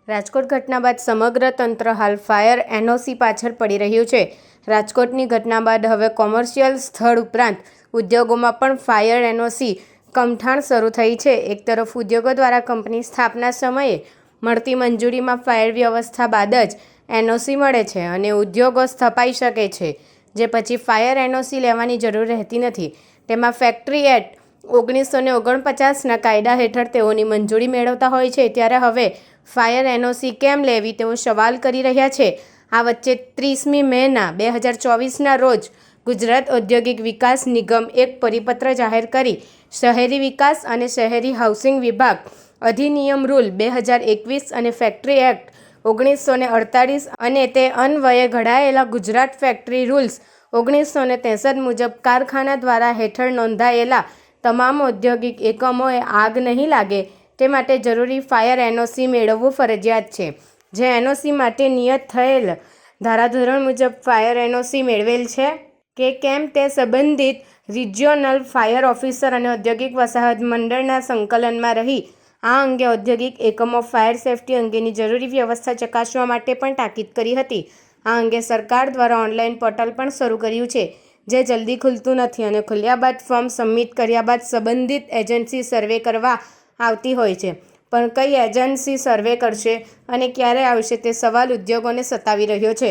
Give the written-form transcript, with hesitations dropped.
રાજકોટ ઘટના બાદ સમગ્ર તંત્ર હાલ ફાયર એનઓસી પાછળ પડી રહ્યું છે। રાજકોટની ઘટના બાદ હવે કોમર્શિયલ સ્થળ ઉપરાંત ઉદ્યોગોમાં પણ ફાયર એનઓસી કમઠાણ શરૂ થઈ છે। એક તરફ ઉદ્યોગો દ્વારા કંપની સ્થાપના સમયે મળતી મંજૂરીમાં ફાયર વ્યવસ્થા બાદ જ એનઓસી મળે છે અને ઉદ્યોગો સ્થપાઈ શકે છે, જે પછી ફાયર એનઓસી લેવાની જરૂર રહેતી નથી। તેમાં ફેક્ટરી એક્ટ 1949ના કાયદા હેઠળ તેઓની મંજૂરી મેળવતા હોય છે, ત્યારે હવે ફાયર એનઓસી કેમ લેવી તેવો સવાલ કરી રહ્યા છે। આ વચ્ચે 30મી મેના 2024ના રોજ ગુજરાત ઔદ્યોગિક વિકાસ નિગમ એક પરિપત્ર જાહેર કરી શહેરી વિકાસ અને શહેરી હાઉસિંગ વિભાગ અધિનિયમ રૂલ 2021 અને ફેક્ટરી એક્ટ 1948 અને તે અન્વયે ઘડાયેલા ગુજરાત ફેક્ટરી રૂલ્સ 1963 મુજબ કારખાના દ્વારા હેઠળ નોંધાયેલા તમામ ઔદ્યોગિક એકમોએ આગ નહીં લાગે તે માટે જરૂરી ફાયર એનઓસી મેળવવું ફરજિયાત છે। જે એનઓસી માટે નિયત થયેલ ધારાધોરણ મુજબ ફાયર એનઓસી મેળવેલ છે કે કેમ તે સંબંધિત રિજિયોનલ ફાયર ઓફિસર અને ઔદ્યોગિક વસાહત મંડળના સંકલનમાં રહી આ અંગે ઔદ્યોગિક એકમો ફાયર સેફટી અંગેની જરૂરી વ્યવસ્થા ચકાસવા માટે પણ તાકીદ કરી હતી। આ અંગે સરકાર દ્વારા ઓનલાઈન પોર્ટલ પણ શરૂ કર્યું છે, જે જલ્દી ખુલતું નથી અને ખુલ્યા બાદ ફોર્મ સબમિટ કર્યા બાદ સંબંધિત એજન્સી સર્વે કરવા આવતી હોય છે, પણ કઈ એજન્સી સર્વે કરશે અને ક્યારે આવશે તે સવાલ ઉદ્યોગોને સતાવી રહ્યો છે।